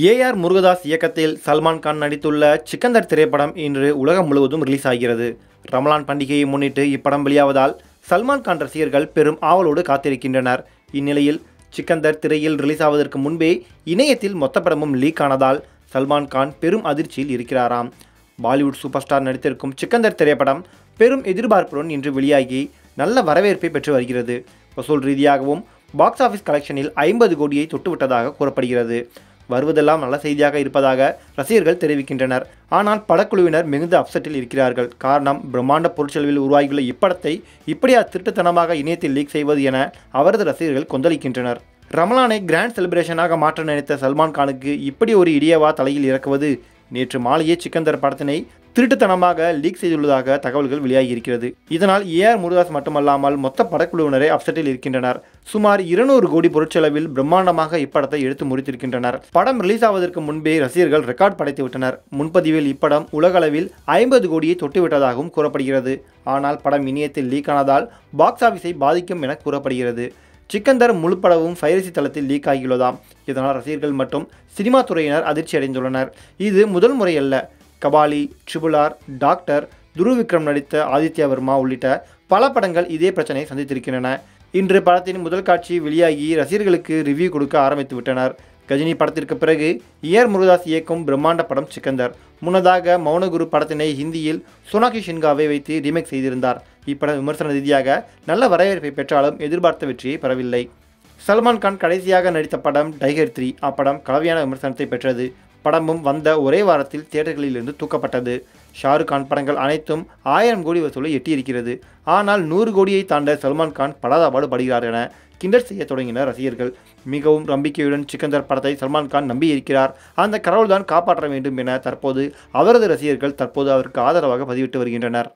AR Murugadoss இயக்கத்தில் சல்மான் கான் நடித்துள்ள சிக்கந்தர் திரைப்படம் இன்று உலகம் முழுவதும் ரிலீஸ் ஆகிறது. ரமலான் பண்டிகையை முன்னிட்டு இப்படம் வெளியாவதால் சல்மான் கான் ரசிகர்கள் பெரும் ஆவலோடு காத்திருக்கின்றனர். இந்நிலையில் சிக்கந்தர் திரையில் ரிலீஸ் ஆவதற்கு முன்பே இணையத்தில் மொத்த படமும் லீக் ஆனதால் சல்மான் கான் பெரும் அதிர்ச்சியில் இருக்கிறாராம். பாலிவுட் சூப்பர் ஸ்டார் நடித்திருக்கும் சிக்கந்தர் திரைப்படம் பெரும் எதிர்பார்ப்புடன் இன்று வெளியாகி நல்ல வரவேற்பை பெற்று வருகிறது. வசூல் ரீதியாகவும் பாக்ஸ் ஆஃபீஸ் கலெக்ஷனில் 50 கோடியை தொட்டுவிட்டதாக கூறப்படுகிறது. வருவதெல்லாம் நல்ல செய்தியாக இருப்பதாக ரசிகர்கள் தெரிவிக்கின்றனர். ஆனால் படக்குழுவினர் மிகுந்த அப்செட்டில் இருக்கிறார்கள். காரணம், பிரம்மாண்ட பொருட்செலவில் உருவாகியுள்ள இப்படத்தை இப்படியா திருட்டுத்தனமாக இணையத்தில் லீக் செய்வது என அவரது ரசிகர்கள் கொந்தளிக்கின்றனர். ரமலானை கிராண்ட் செலிப்ரேஷனாக மாற்ற நினைத்த சல்மான் கானுக்கு இப்படி ஒரு இடியவா தலையில் இறக்குவது? நேற்று மாலையே சிக்கந்தர் படத்தினை திருட்டுத்தனமாக லீக் செய்துள்ளதாக தகவல்கள் வெளியாகியிருக்கிறது. இதனால் ஏஆர் முருகதாஸ் மட்டுமல்லாமல் மொத்த படக்குழுவினரே அப்செட்டில் இருக்கின்றனர். சுமார் 200 கோடி பொருட்செலவில் பிரம்மாண்டமாக இப்படத்தை எடுத்து முடித்திருக்கின்றனர். படம் ரிலீஸ் ஆவதற்கு முன்பே ரசிகர்கள் ரெக்கார்ட் படைத்துவிட்டனர். முன்பதிவில் இப்படம் உலகளவில் 50 கோடியை தொட்டுவிட்டதாகவும் கூறப்படுகிறது. ஆனால் படம் இணையத்தில் லீக் ஆனதால் பாக்ஸ் ஆஃபீஸை பாதிக்கும் என கூறப்படுகிறது. சிக்கந்தர் முழுப்படமும் பைரசி தளத்தில் லீக் ஆகியுள்ளதாம். இதனால் ரசிகர்கள் மற்றும் சினிமா துறையினர் அதிர்ச்சி அடைந்துள்ளனர். இது முதல் முறையல்ல. கபாலி, ட்ரிபிள்-ஆர், டாக்டர், துருவ் விக்ரம் நடித்த ஆதித்யா வர்மா உள்ளிட்ட பல படங்கள் இதே பிரச்சனையை சந்தித்திருக்கின்றன. இன்று படத்தின் முதல் காட்சி வெளியாகி ரசிகர்களுக்கு ரிவ்யூ கொடுக்க ஆரம்பித்து விட்டனர். கஜினி படத்திற்கு பிறகு ஏஆர் முருகதாஸ் இயக்கும் பிரம்மாண்ட படம் சிக்கந்தர். முன்னதாக மௌனகுரு படத்தினை ஹிந்தியில் சோனாக்ஷி சின்ஹாவை வைத்து ரீமேக் செய்திருந்தார். இப்படம் விமர்சன ரீதியாக நல்ல வரவேற்பை பெற்றாலும் எதிர்பார்த்த வெற்றியை பெறவில்லை. சல்மான் கான் கடைசியாக நடித்த படம் டைகர் 3. அப்படம் கலவையான விமர்சனத்தை பெற்றது. படமும் வந்த ஒரே வாரத்தில் தியேட்டர்களிலிருந்து தூக்கப்பட்டது. ஷாருக் கான் படங்கள் அனைத்தும் 1000 கோடி வசூலை எட்டியிருக்கிறது. ஆனால் 100 கோடியை தாண்ட சல்மான் கான் படாதபாடு படுகிறார் என கிண்டல் செய்ய தொடங்கினர் ரசிகர்கள். மிகவும் நம்பிக்கையுடன் சிக்கந்தர் படத்தை சல்மான் கான் நம்பியிருக்கிறார். அந்த கடவுள்தான் காப்பாற்ற வேண்டும் என தற்போது அவரது ரசிகர்கள் அவருக்கு ஆதரவாக பதிவிட்டு வருகின்றனர்.